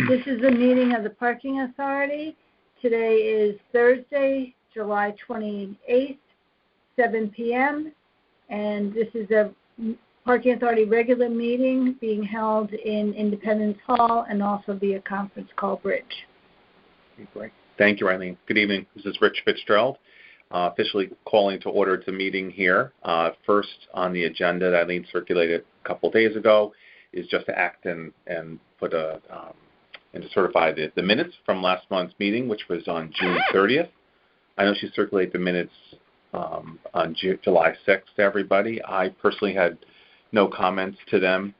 This is a meeting of the Parking Authority. Today is Thursday, July 28th, 7 p.m. And this is a Parking Authority regular meeting being held in Independence Hall and also via conference call bridge. Great. Thank you, Eileen. Good evening. This is Rich Fitzgerald, officially calling to order to meeting here. First on the agenda that Eileen circulated a couple days ago is just to act and put and to certify the minutes from last month's meeting, which was on June 30th. I know she circulated the minutes on July 6th to everybody. I personally had no comments to them.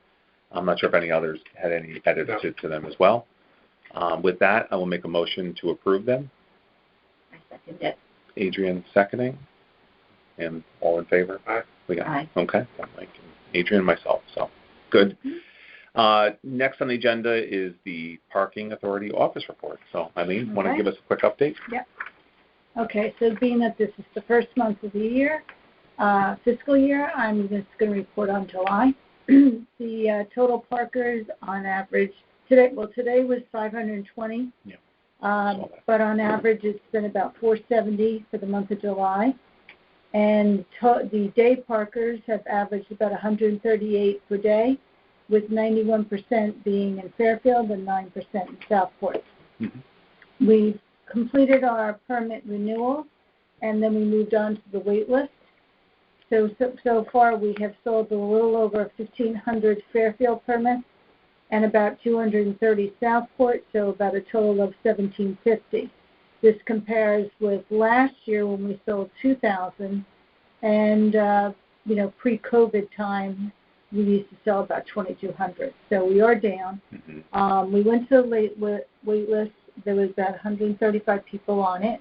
I'm not sure if any others had any edits to them as well. With that, I will make a motion to approve them. I second it. Adrian seconding. And all in favor? Aye. We got Aye. Okay. Like Adrian and myself. So good. Next on the agenda is the Parking Authority office report. So Eileen, want to give us a quick update? Yep. Okay, so being that this is the first month of the year, fiscal year, I'm just going to report on July. The total parkers on average, today was 520. Yeah. But on average, it's been about 470 for the month of July. And the day parkers have averaged about 138 per day, with 91% being in Fairfield and 9% in Southport. Mm-hmm. We've completed our permit renewal, and then we moved on to the wait list. So far, we have sold a little over 1,500 Fairfield permits and about 230 Southport, so about a total of 1,750. This compares with last year when we sold 2,000, and pre-COVID time, we used to sell about 2,200. So we are down. Mm-hmm. We went to the wait list. There was about 135 people on it,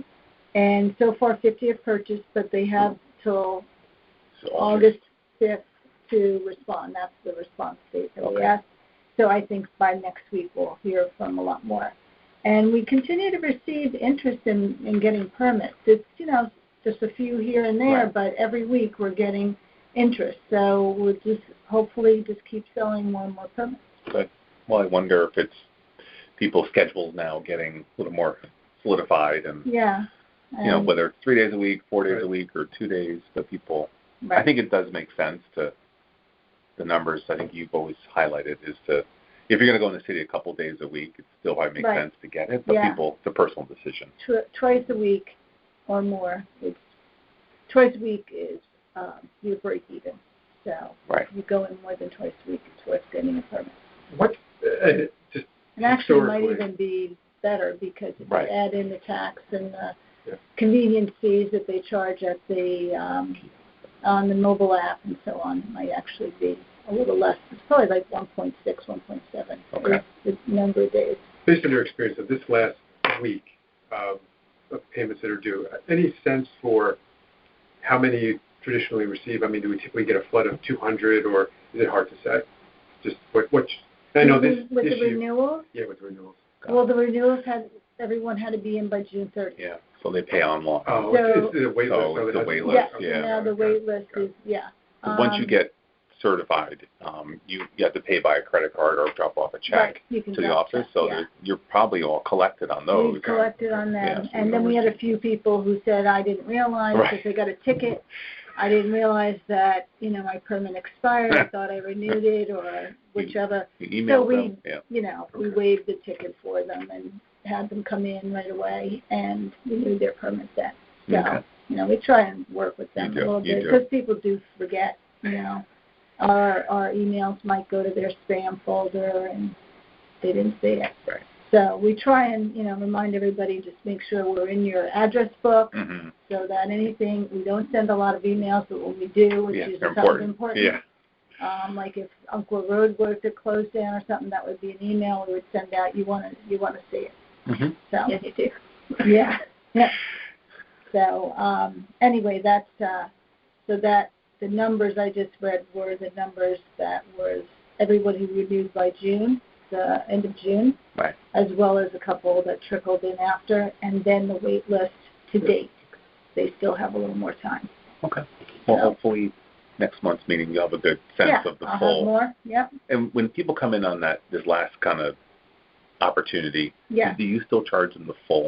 and so far 50 have purchased, but they have till August 5th to respond. That's the response date that we asked. So I think by next week we'll hear from a lot more. And we continue to receive interest in getting permits. It's, just a few here and there, right. But every week we're getting interest. So we'll just hopefully just keep selling more and more permits. Good. Well, I wonder if it's people's schedules now getting a little more solidified and, whether it's 3 days a week, 4 days a week, or 2 days, but people, I think it does make sense to the numbers. I think you've always highlighted is to, if you're going to go in the city a couple days a week, it still might make sense to get it, but people, it's a personal decision. Twice a week or more. Twice a week is your break even. So if you go in more than twice a week, it's worth getting a permit. And actually, it might even be better because if you add in the tax and the convenience fees that they charge at the on the mobile app and so on, it might actually be a little less. It's probably like 1.6, 1.7 for the number of days. Based on your experience of this last week of payments that are due, any sense for how many you traditionally receive? I mean, do we typically get a flood of 200, or is it hard to say? Just what I know this with issue. The renewals? Yeah, with the renewals. Well, the renewals everyone had to be in by June 30th. Yeah, so they pay online. Oh, so, it's the wait list. So the wait list, now the wait list is, Once you get certified, you have to pay by a credit card or drop off a check to the office, so you're probably all collected on those. We collected on them, and then we had a few people who said, I didn't realize if they got a ticket. I didn't realize that, my permit expired. I thought I renewed it or whichever. You emailed them. We waived the ticket for them and had them come in right away and renewed their permit then. So, we try and work with them a little bit because people do forget, Our emails might go to their spam folder and they didn't see it. Right. So we try and, remind everybody, just make sure we're in your address book so that we don't send a lot of emails, but when we do, which is something important. Yeah. Like if Umpqua Road were to close down or something, that would be an email we would send out. You want to see it. Mm-hmm. So, yes, you do. Yeah. So anyway, that's so that the numbers I just read were the numbers that was everybody renewed by June, the end of June, as well as a couple that trickled in after, and then the wait list to date. They still have a little more time. Okay. Well, hopefully next month's meeting you'll have a good sense of the I'll full. Have more. Yep. And when people come in on this last kind of opportunity, Yeah. do you still charge them the full?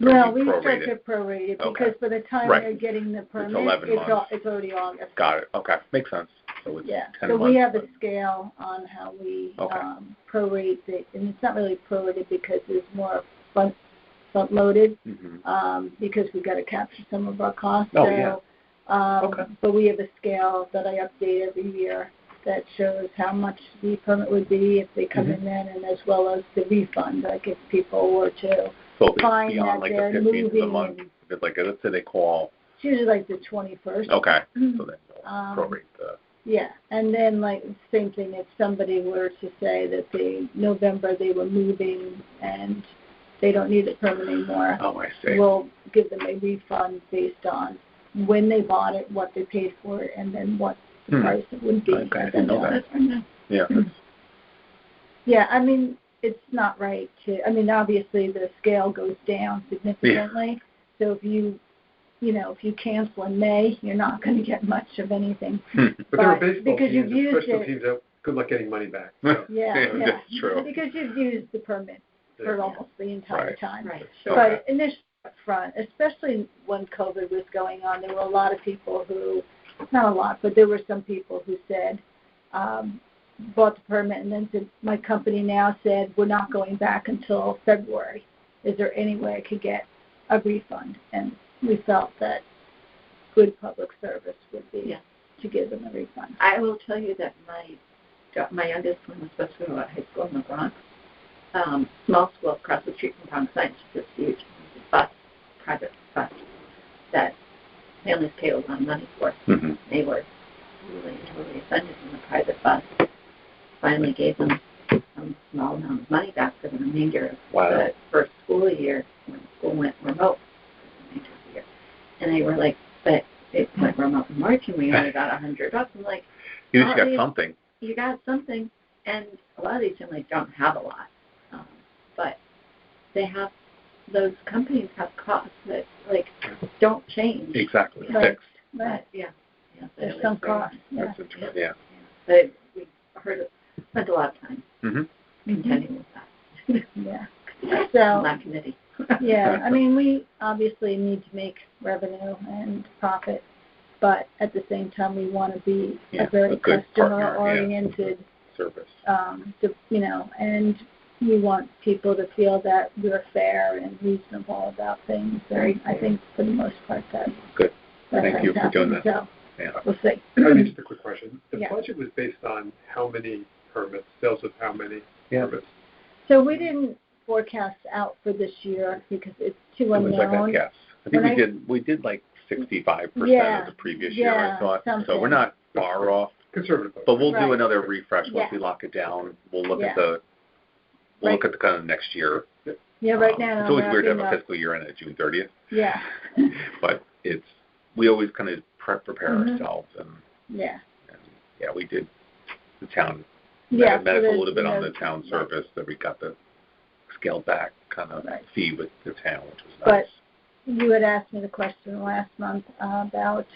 Or No, do you we start prorate to it? prorate it Okay. because by the time Right. they're getting the permit, 11 months. it's already August. Got it. Okay. Makes sense. So it's Yeah. 10 So months. we have but- a scale on how we Okay. prorate it, and it's not really prorated because it's more front loaded. Mhm. Because we got to capture some of our costs. Oh, so, yeah. Okay. But we have a scale that I update every year that shows how much the permit would be if they come Mhm. in then, and as well as the refund, like if people were to So if it's find beyond that like the they're 15th of the moving month, and- if it's like, let's say they call, it's usually like the 21st. okay, so then they'll Um, prorate the, Yeah, and then like same thing if somebody were to say that November they were moving and they don't need the permit anymore, oh, I see. we'll give them a refund based on when they bought it, what they paid for it, and then what the price it would be. Okay, at that okay. time. Yeah. Yeah, I mean, it's not right to, I mean, obviously the scale goes down significantly. So if you cancel in May, you're not going to get much of anything. But there are But baseball because teams you've and used professional it- teams that good luck getting money back. So. Yeah. That's true. Because you've used the permit for Yeah. almost the entire Right. time. Right. But initially up front, especially when COVID was going on, there were a lot of people who, not a lot, but there were some people who said, bought the permit and then said, my company now said, we're not going back until February. Is there any way I could get a refund? And we felt that good public service would be Yeah. to give them a refund. I will tell you that my youngest one was supposed to go to high school in the Bronx. Small school across the street from Bronx Science, just huge. Private bus that families pay a lot of money for. Mm-hmm. They were really, really offended when the private bus finally gave them some small amount of money back for the remainder of Wow. the first school year when school went remote. For the remainder of the year. And they were like, but it went remote in March and we only got $100. I'm like, You just got these- something. you got something, and a lot of these families don't have a lot, but they have, those companies have costs that don't change. Exactly. Right. Fixed. Right. But, yeah. There's it some was very- cost. Yeah. That's interesting. Yeah. But we spent a lot of time Mm-hmm. contending with that. Yeah. On So, that committee. yeah, I mean, we obviously need to make revenue and profit, but at the same time, we want to be Yeah, a very a good partner, customer-oriented, Service. and we want people to feel that we're fair and reasonable about things. And I think for the most part that. Good. that Thank has you for doing happened. that. So Yeah. we'll see. I mean, just a quick question. The Yeah. budget was based on how many permits, sales of how many Yeah. permits? So we didn't forecast out for this year because it's too It was like a unknown. guess. I think When we did like 65% Yeah, of the previous year, I yeah, thought. So something. we're not far off, Conservative budget. but we'll Right. do another refresh once Yeah. we lock it down. We'll look Yeah. at the Right. kind of next year. Yeah, right now It's I'm always weird to have wrapping a up. fiscal year end at June 30th, Yeah, but we always kind of prepare Mhm. ourselves, and yeah. yeah, we did the town Yeah, met us a there's, little bit you on know, the town right. service, that we got the scaled back kind of Right. fee with the town, which was But- nice. You had asked me the question last month about,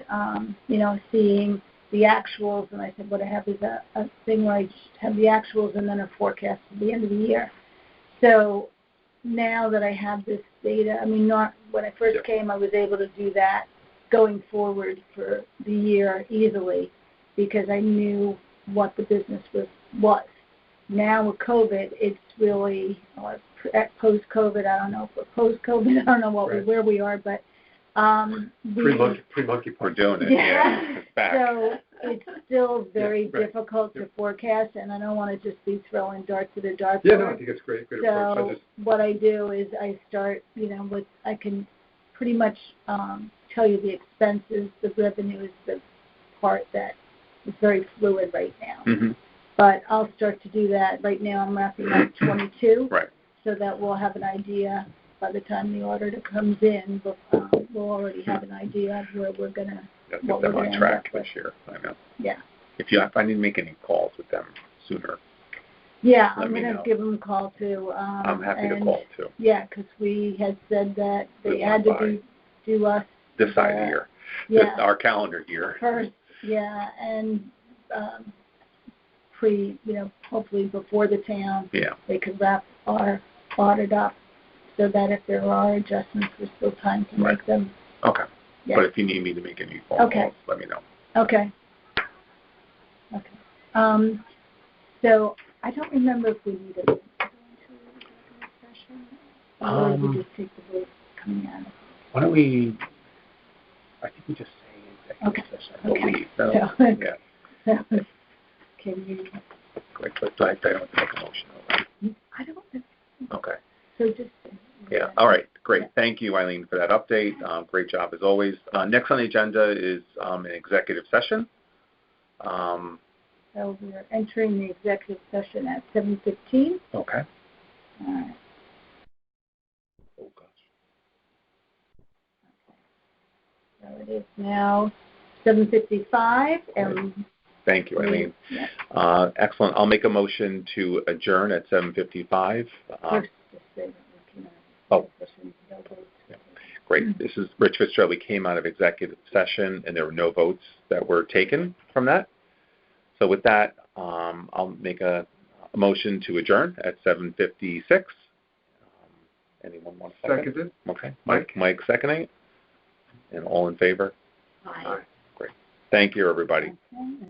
seeing the actuals, and I said what I have is a thing where I just have the actuals and then a forecast at the end of the year. So now that I have this data, I mean, not when I first Yeah. came, I was able to do that going forward for the year easily because I knew what the business was. Now with COVID, it's really, post-COVID, I don't know if we're post-COVID, I don't know Right. where we are, but Pre-monkey We're punch. doing it, Yeah. It's back. So it's still very Yeah, right. difficult to forecast, and I don't want to just be throwing darts at a dartboard. Yeah, no, I think it's great. Good approach. I So just, what I do is I start, I can pretty much tell you the expenses. The revenue is the part that is very fluid right now. Mhm. But I'll start to do that. Right now I'm wrapping up 22. Right. So that we'll have an idea by the time the auditor comes in. We'll already have an idea of where we're going to, Let's what get them we're on gonna track end up this with. year. I know. yeah. If I need to make any calls with them sooner, Yeah, Let I'm me going know. to give them a call too. I'm happy to and call too. Yeah, because we had said that We they had want to do us. This side of the year, Yeah, our calendar year. first, yeah, and hopefully before the town, Yeah. they could wrap our audit up so that if there are adjustments, there's still time to Right. make them. Okay. Yeah. But if you need me to make any phone Okay. calls, let me know. Okay. So I don't remember if we need to go into executive session or we just take the vote coming out of it. Why don't we? I think we just say executive session. I Okay. believe. So, So- yeah. Can you? Great. But I don't have to make a motion. Right? I don't. Okay. So just. Yeah. All right. Great. Thank you, Eileen, for that update. Great job as always. Next on the agenda is an executive session. So we're entering the executive session at 7:15. Okay. All right. Oh gosh. So it is now 7:55, and Thank you, Eileen. yeah. Excellent. I'll make a motion to adjourn at 7:55. First, just say that we came out Oh. of session, no votes. Yeah. Great. This is Rich Fitzgerald. We came out of executive session, and there were no votes that were taken from that. So with that, I'll make a motion to adjourn at 7:56. Anyone want to second? Seconded. Okay. Mike seconding it. And all in favor? Aye. Aye. Great. Thank you, everybody. Okay.